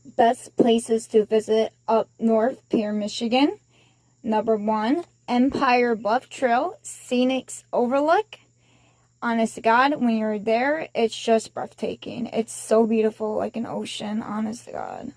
Best places to visit up north, Pierre, Michigan. Number 1, Empire Bluff Trail, Scenic Overlook. Honest to God, when you're there, it's just breathtaking. It's so beautiful, like an ocean, honest to God.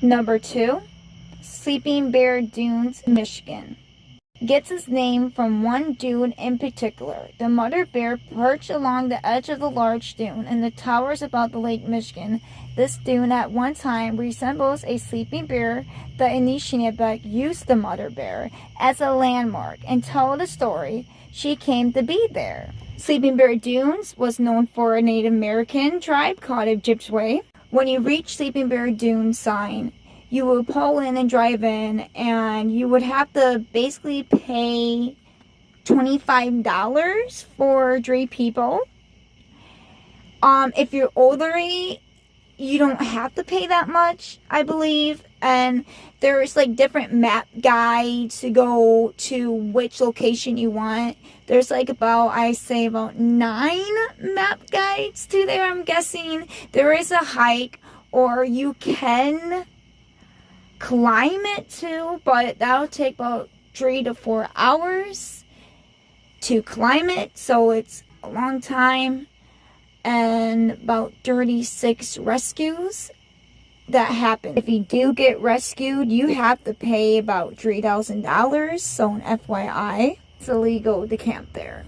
Number 2, Sleeping Bear Dunes, Michigan. Gets its name from one dune in particular. The mother bear perched along the edge of the large dune in the towers above the Lake Michigan. This dune at one time resembles a sleeping bear. The Anishinaabe used the mother bear as a landmark and told the story she came to be there. Sleeping Bear Dunes was known for a Native American tribe called Ojibwe. When you reach Sleeping Bear Dunes sign, you would pull in and drive in, and you would have to basically pay $25 for 3 people. If you're older, you don't have to pay that much, I believe. And there's like different map guides to go to which location you want. There's like about 9 map guides to there, I'm guessing. There is a hike, or you can climb it too, but that'll take about 3 to 4 hours to climb it, so it's a long time. And about 36 rescues that happen. If you do get rescued, you have to pay about $3,000, so an FYI, it's illegal to camp there.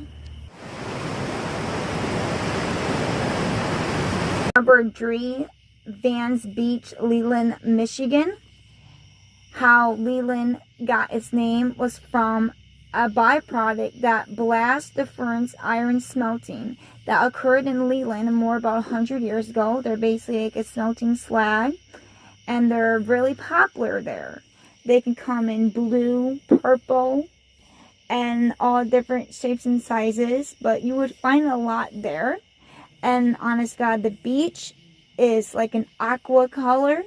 Number 3, Vans Beach, Leland, Michigan. How Leland got its name was from a byproduct that blast deference iron smelting that occurred in Leland more about 100 years ago. They're basically like a smelting slag, and they're really popular there. They can come in blue, purple, and all different shapes and sizes, but you would find a lot there. And honest God, the beach is like an aqua color.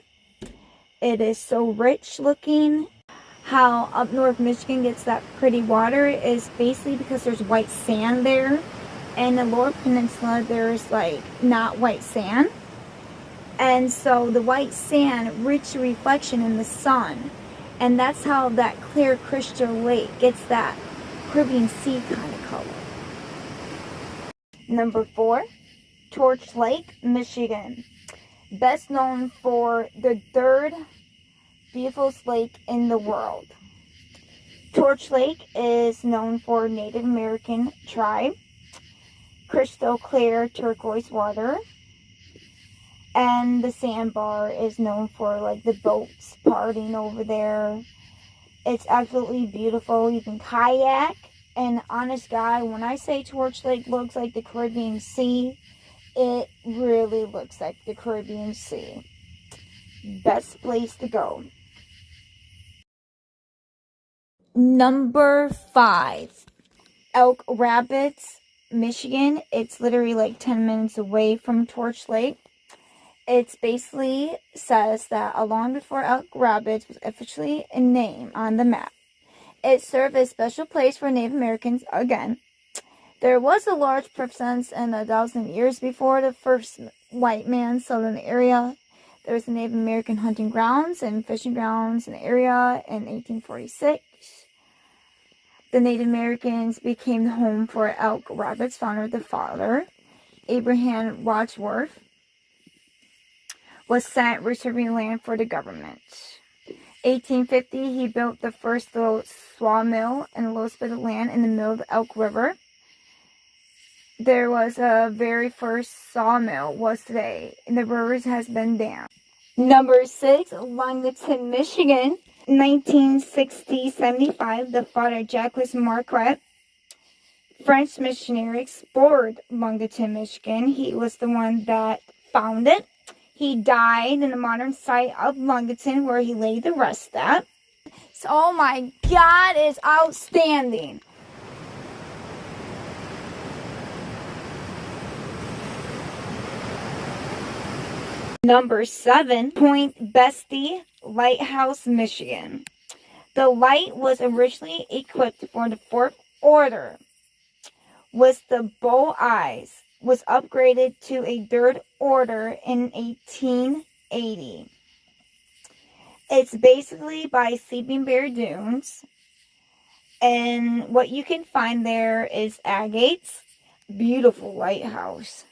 It is so rich looking. How up north Michigan gets that pretty water is basically because there's white sand there. And the lower peninsula, there's like not white sand. And so the white sand rich reflection in the sun. And that's how that clear crystal lake gets that Caribbean Sea kind of color. Number 4, Torch Lake, Michigan. Best known for the 3rd beautifulest lake in the world. Torch Lake is known for Native American tribe. Crystal clear turquoise water. And the sandbar is known for like the boats partying over there. It's absolutely beautiful. You can kayak. And honest God, when I say Torch Lake looks like the Caribbean Sea, it really looks like the Caribbean Sea. Best place to go. Number 5, Elk Rapids, Michigan. It's literally like 10 minutes away from Torch Lake. It's basically says that long before Elk Rapids was officially a name on the map, it served as a special place for Native Americans again. There was a large presence in 1,000 years before the first white man settled in the area. There was a Native American hunting grounds and fishing grounds in the area in 1846. The Native Americans became the home for Elk Rapids founder. The father, Abraham Wadsworth, was sent reserving land for the government. 1850, he built the first little sawmill in a little spit of land in the middle of the Elk River. There was a very first sawmill was today, and the rivers has been dammed. Number 6, Ludington, Michigan. 1960-75, the father Jacques Marquette, French missionary, explored Ludington, Michigan. He was the one that found it. He died in the modern site of Ludington, where he laid the rest at. So, oh my God, it's outstanding. Number 7, Point Bestie Lighthouse, Michigan. The light was originally equipped for the Fourth Order with the bow eyes, was upgraded to a Third Order in 1880. It's basically by Sleeping Bear Dunes, and what you can find there is agates, beautiful lighthouse.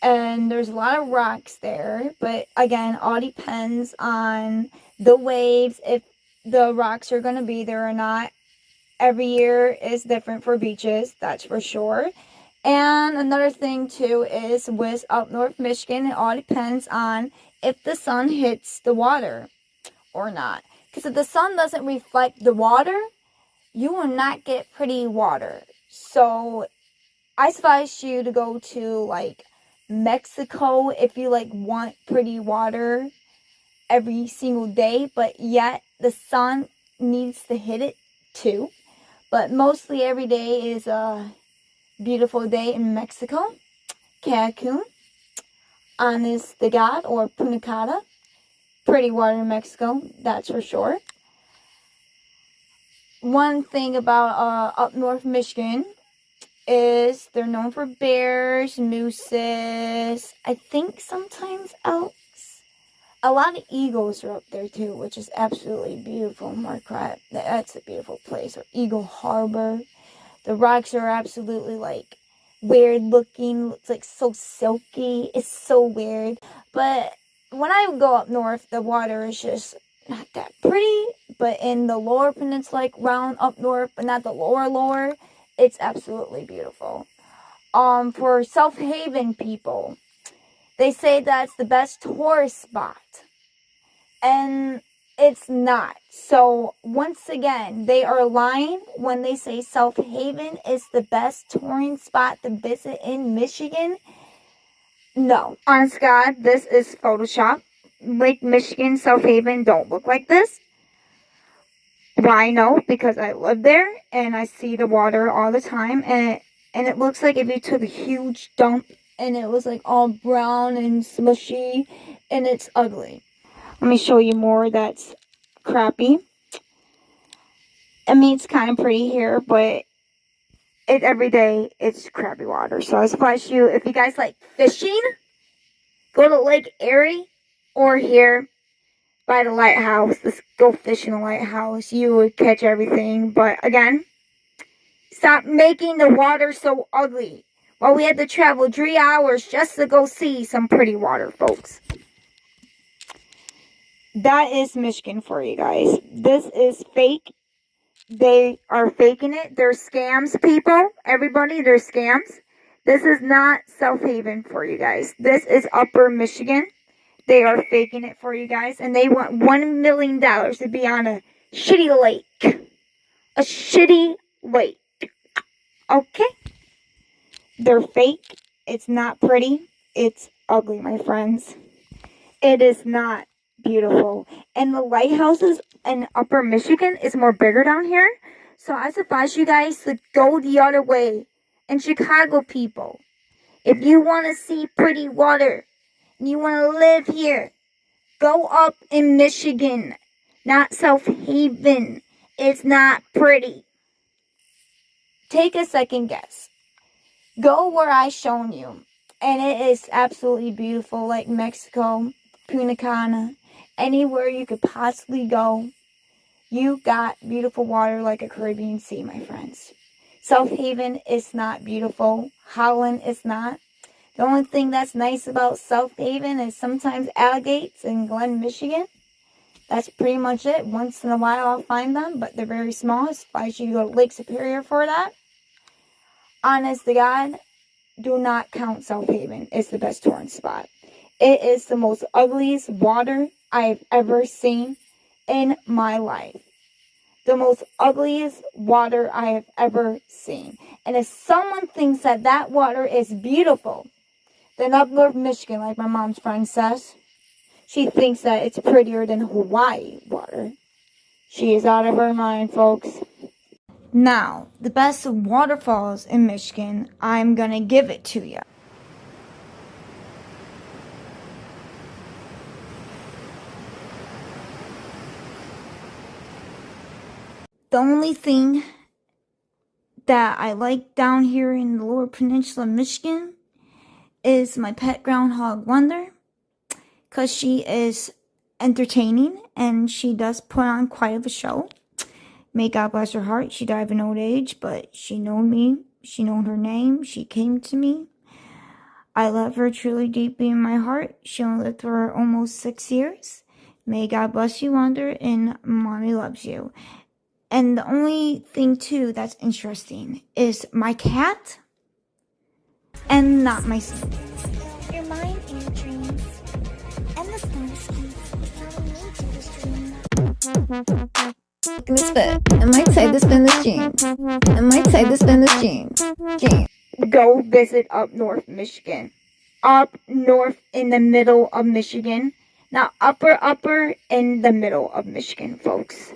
And there's a lot of rocks there, but again, all depends on the waves, if the rocks are going to be there or not. Every year is different for beaches, that's for sure. And another thing too is with up north Michigan, it all depends on if the sun hits the water or not. Because if the sun doesn't reflect the water, you will not get pretty water. So I advise you to go to like Mexico if you like want pretty water every single day, but yet the sun needs to hit it too. But mostly every day is a beautiful day in Mexico. Cancun, honest to God, or Punta Cana. Pretty water in Mexico, that's for sure. One thing about up north Michigan is they're known for bears, mooses, I think sometimes elks. A lot of eagles are up there too, which is absolutely beautiful. Marquette, that's a beautiful place. Or Eagle Harbor. The rocks are absolutely like weird looking. It's like so silky. It's so weird. But when I go up north, the water is just not that pretty. But in the lower peninsula, like round up north, but not the lower, it's absolutely beautiful. For South Haven people, they say that's the best tourist spot. And it's not. So, once again, they are lying when they say South Haven is the best touring spot to visit in Michigan. No. Honest God, this is Photoshop. Lake Michigan, South Haven don't look like this. Why? No, because I live there and I see the water all the time, and it looks like if you took a huge dump and it was like all brown and smushy, and it's ugly. Let me show you more that's crappy. I mean, it's kind of pretty here, but every day it's crappy water. So I advise you, if you guys like fishing, go to Lake Erie or here by the lighthouse. Let's go fish in the lighthouse. You would catch everything. But again, stop making the water so ugly. Well, we had to travel 3 hours just to go see some pretty water, folks. That is Michigan for you guys. This is fake. They are faking it. They're scams, people. Everybody, they're scams. This is not South Haven for you guys. This is Upper Michigan. They are faking it for you guys. And they want $1 million to be on a shitty lake. A shitty lake. Okay? They're fake. It's not pretty. It's ugly, my friends. It is not beautiful. And the lighthouses in Upper Michigan is more bigger down here. So I advise you guys to go the other way. And Chicago people, if you want to see pretty water and you want to live here, go up in Michigan, not South Haven. It's not pretty. Take a second guess. Go where I shown you. And it is absolutely beautiful, like Mexico, Punta Cana, anywhere you could possibly go. You got beautiful water like a Caribbean Sea, my friends. South Haven is not beautiful. Holland is not. The only thing that's nice about South Haven is sometimes alligators in Glen, Michigan. That's pretty much it. Once in a while I'll find them, but they're very small. I advise you to go to Lake Superior for that. Honest to God, do not count South Haven. It's the best touring spot. It is the most ugliest water I've ever seen in my life. The most ugliest water I have ever seen. And if someone thinks that that water is beautiful, then up North Michigan, like my mom's friend says, she thinks that it's prettier than Hawaii water. She is out of her mind, folks. Now, the best waterfalls in Michigan, I'm gonna give it to you. The only thing that I like down here in the Lower Peninsula of Michigan is my pet groundhog Wonder, because she is entertaining and she does put on quite of a show. May God bless her heart. She died of an old age, but she knew me. She knew her name. She came to me. I love her truly deeply in my heart. She only lived for almost 6 years. May God bless you, Wonder, and Mommy loves you. And the only thing, too, that's interesting is my cat and not my son. Your mind and your dreams. Endless landscapes is telling me to this dream. Misfit. I might say this been this jeans. I might say this been this jeans. Jeans. Go visit up North Michigan. Up north in the middle of Michigan. Not upper in the middle of Michigan, folks.